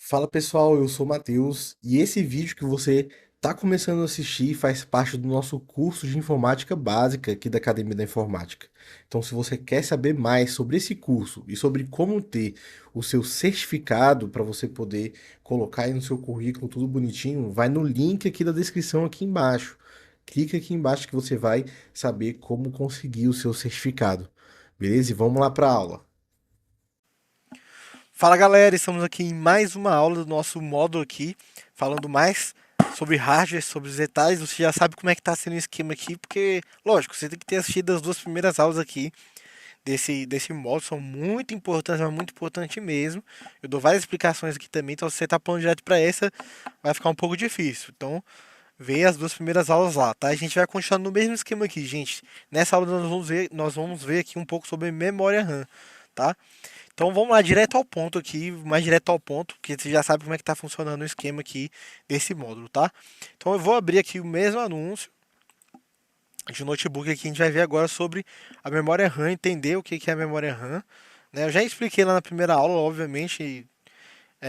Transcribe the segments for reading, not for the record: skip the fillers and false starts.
Fala pessoal, eu sou o Matheus e esse vídeo que você está começando a assistir faz parte do nosso curso de informática básica aqui da Academia da Informática. Então, se você quer saber mais sobre esse curso e sobre como ter o seu certificado para você poder colocar aí no seu currículo tudo bonitinho, vai no link aqui da descrição aqui embaixo. Clica aqui embaixo que você vai saber como conseguir o seu certificado. Beleza? E vamos lá para a aula. Fala galera, estamos aqui em mais uma aula do nosso módulo aqui, falando mais sobre hardware, sobre os detalhes. Você já sabe como é que está sendo o esquema aqui, porque, lógico, você tem que ter assistido as duas primeiras aulas aqui desse módulo, são muito importantes, mas muito importante mesmo. Eu dou várias explicações aqui também, então se você está pulando direto para essa, vai ficar um pouco difícil. Então, vê as duas primeiras aulas lá, tá? A gente vai continuar no mesmo esquema aqui, gente. Nessa aula nós vamos ver aqui um pouco sobre memória RAM, tá? Então vamos lá, direto ao ponto aqui, mais direto ao ponto, porque você já sabe como é que está funcionando o esquema aqui desse módulo, tá? Então eu vou abrir aqui o mesmo anúncio de notebook aqui, a gente vai ver agora sobre a memória RAM, entender o que que é a memória RAM, né? Eu já expliquei lá na primeira aula, obviamente,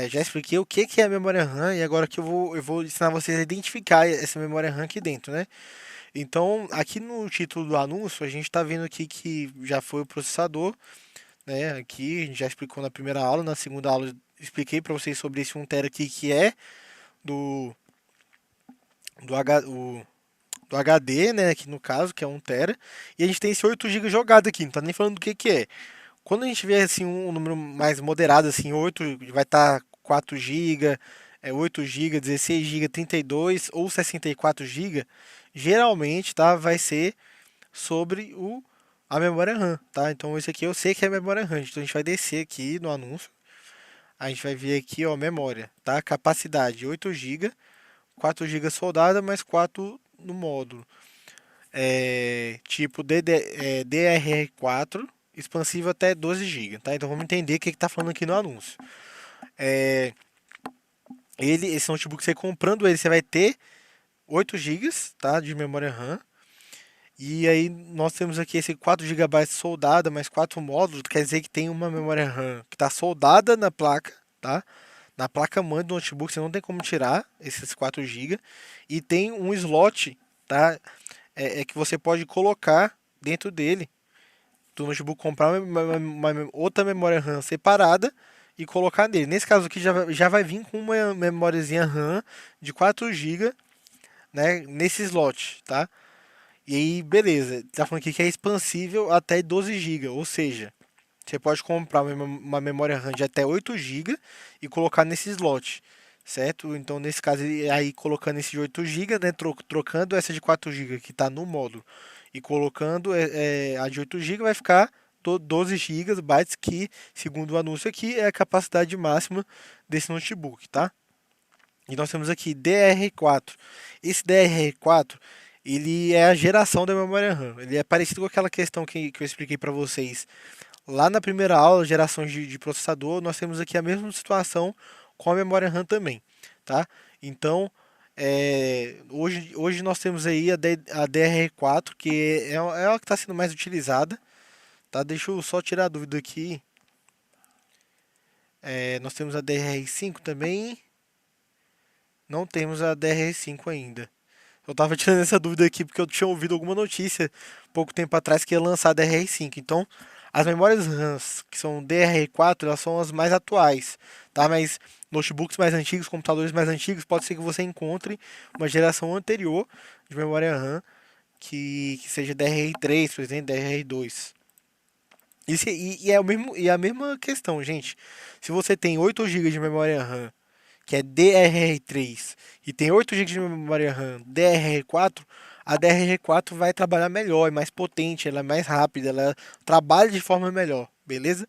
já expliquei o que que é a memória RAM e agora que eu vou ensinar vocês a identificar essa memória RAM aqui dentro, né? Então, aqui no título do anúncio, a gente está vendo aqui que já foi o processador, né? Aqui a gente já explicou na primeira aula, na segunda aula expliquei para vocês sobre esse 1 TB aqui que é do do, H, o, do HD, né? Aqui no caso, que é 1 TB, e a gente tem esse 8 GB jogado aqui, não tá nem falando do que é. Quando a gente vê assim um número mais moderado, assim, 8 vai estar 4 GB, 8 GB, 16 GB, 32 ou 64 GB, geralmente, tá, vai ser sobre a memória RAM, tá? Então esse aqui eu sei que é a memória RAM. Então a gente vai descer aqui no anúncio. A gente vai ver aqui, ó, memória, tá? Capacidade 8 GB, 4 GB soldada, mais 4 no módulo. Tipo DDR4, expansivo até 12 GB, tá? Então vamos entender o que está falando aqui no anúncio. É, esse notebook, você comprando ele, você vai ter 8 GB, tá? De memória RAM. E aí nós temos aqui esse 4 GB soldada mais 4 módulos, quer dizer que tem uma memória RAM que está soldada na placa, tá? Na placa mãe do notebook você não tem como tirar esses 4 GB. E tem um slot, tá? Que você pode colocar dentro dele, do notebook, comprar uma outra memória RAM separada e colocar nele. Nesse caso aqui já vai vir com uma memóriazinha RAM de 4 GB, né? Nesse slot, tá? E aí, beleza, tá falando aqui que é expansível até 12 GB, ou seja, você pode comprar uma memória RAM de até 8 GB e colocar nesse slot, certo? Então, nesse caso, aí colocando esse de 8 GB, né, trocando essa de 4 GB que está no módulo e colocando a de 8 GB, vai ficar 12 GB, que, segundo o anúncio aqui, é a capacidade máxima desse notebook, tá? E nós temos aqui DR4. Esse DR4, ele é a geração da memória RAM. Ele é parecido com aquela questão que eu expliquei para vocês lá na primeira aula, gerações de processador. Nós temos aqui a mesma situação com a memória RAM também, tá? Então, hoje nós temos aí a DR4, que é ela que está sendo mais utilizada, tá? Deixa eu só tirar a dúvida aqui. Nós temos a DR5 também. Não temos a DR5 ainda. Eu tava tirando essa dúvida aqui porque eu tinha ouvido alguma notícia pouco tempo atrás que ia lançar a DDR5. Então, as memórias RAMs que são DDR4, elas são as mais atuais, tá? Mas notebooks mais antigos, computadores mais antigos, pode ser que você encontre uma geração anterior de memória RAM que seja DDR3, por exemplo, DDR2. E é a mesma questão, gente. Se você tem 8 GB de memória RAM que é DRR3 e tem 8 GB de memória RAM DRR4, a DRR4 vai trabalhar melhor, é mais potente, ela é mais rápida, ela trabalha de forma melhor, beleza?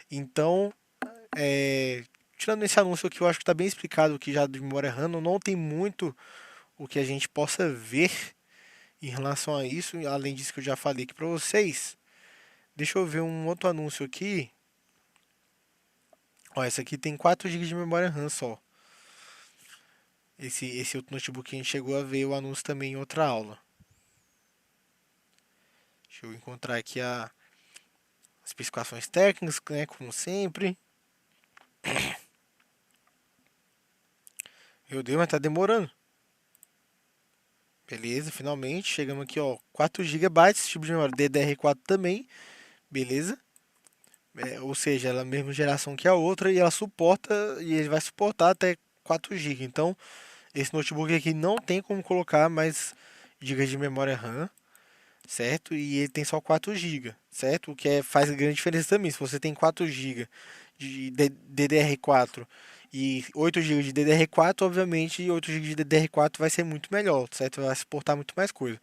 Então, é, tirando esse anúncio aqui, eu acho que está bem explicado aqui já de memória RAM, não tem muito o que a gente possa ver em relação a isso, além disso que eu já falei aqui para vocês. Deixa eu ver um outro anúncio aqui. Ó, essa aqui tem 4 GB de memória RAM só. Esse outro notebook que a gente chegou a ver o anúncio também em outra aula. Deixa eu encontrar aqui as especificações técnicas, né, como sempre. Meu Deus, mas tá demorando. Beleza, finalmente. Chegamos aqui, ó. 4 gigabytes, tipo de memória DDR4 também. Beleza. Ou seja, ela é a mesma geração que a outra e ela suporta, e ele vai suportar até 4 GB. Então, esse notebook aqui não tem como colocar mais gigas de memória RAM, certo? E ele tem só 4 GB, certo? O que faz grande diferença também. Se você tem 4 GB de DDR4 e 8 GB de DDR4, obviamente 8 GB de DDR4 vai ser muito melhor, certo? Vai suportar muito mais coisa.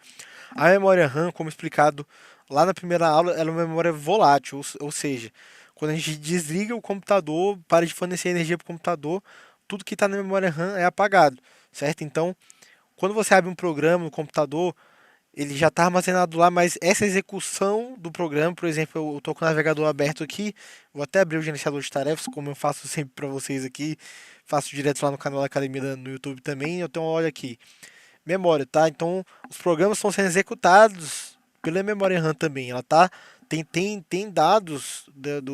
A memória RAM, como explicado lá na primeira aula, ela é uma memória volátil, ou seja, quando a gente desliga o computador, para de fornecer energia para o computador, tudo que está na memória RAM é apagado, certo? Então, quando você abre um programa no computador, ele já está armazenado lá, mas essa execução do programa, por exemplo, eu estou com o navegador aberto aqui, vou até abrir o gerenciador de tarefas, como eu faço sempre para vocês aqui, faço direto lá no canal da Academia no YouTube também, eu tenho, olha aqui, memória, tá? Então, os programas estão sendo executados pela memória RAM também. Ela tá tem dados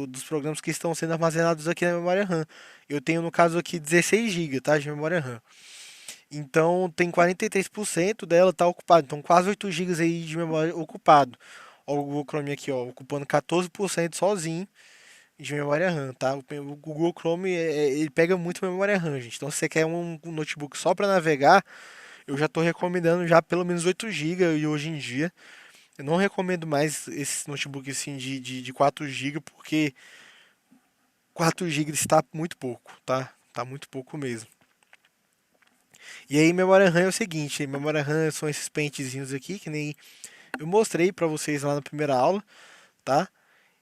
dos programas que estão sendo armazenados aqui na memória RAM. Eu tenho no caso aqui 16 GB, tá, de memória RAM. Então, tem 43% dela tá ocupado. Então, quase 8 GB aí de memória ocupado. Ó, o Google Chrome aqui, ó, ocupando 14% sozinho de memória RAM, tá? O Google Chrome ele pega muito memória RAM, gente. Então, se você quer um notebook só para navegar, eu já estou recomendando já pelo menos 8 GB e hoje em dia eu não recomendo mais esse notebook assim de 4 GB porque 4 GB está muito pouco, tá? Tá muito pouco mesmo. E aí memória RAM é o seguinte, memória RAM são esses pentezinhos aqui que nem eu mostrei para vocês lá na primeira aula, tá?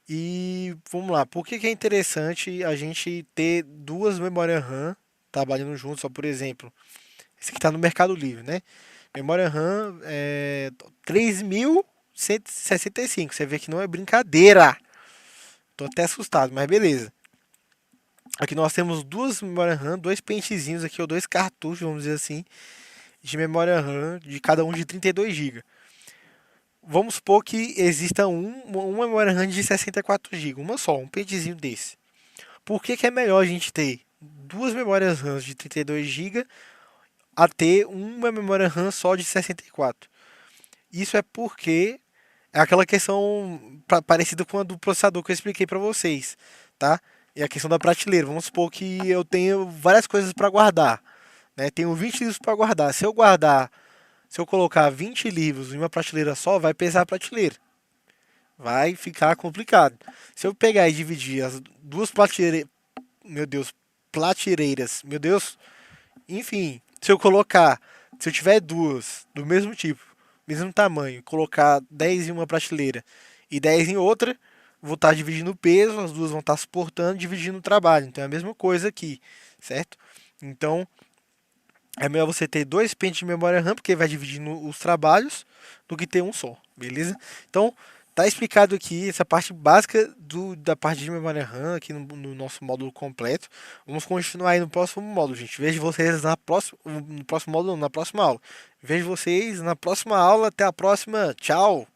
E vamos lá, por que que é interessante a gente ter duas memórias RAM trabalhando juntos, só por exemplo, esse aqui está no Mercado Livre, né? Memória RAM é 3.165. Você vê que não é brincadeira. Tô até assustado, mas beleza. Aqui nós temos duas memórias RAM, dois pentezinhos aqui, ou dois cartuchos, vamos dizer assim, de memória RAM, de cada um de 32 GB. Vamos supor que exista uma memória RAM de 64 GB, uma só, um pentezinho desse. Por que que é melhor a gente ter duas memórias RAM de 32 GB a ter uma memória RAM só de 64? Isso é porque é aquela questão parecida com a do processador que eu expliquei para vocês, tá? E a questão da prateleira. Vamos supor que eu tenho várias coisas para guardar, né? Tenho 20 livros para guardar. Se eu colocar 20 livros em uma prateleira só, vai pesar a prateleira. Vai ficar complicado. Se eu pegar e dividir as duas prateleiras, meu Deus, prateleiras, meu Deus, enfim, se eu tiver duas do mesmo tipo, mesmo tamanho, colocar 10 em uma prateleira e 10 em outra, vou estar dividindo o peso, as duas vão estar suportando, dividindo o trabalho. Então é a mesma coisa aqui, certo? Então é melhor você ter dois pentes de memória RAM, porque vai dividindo os trabalhos, do que ter um só, beleza? Então tá explicado aqui essa parte básica da parte de memória RAM aqui no nosso módulo completo. Vamos continuar aí no próximo módulo, gente. Vejo vocês no próximo módulo, não, na próxima aula. Vejo vocês na próxima aula. Até a próxima. Tchau!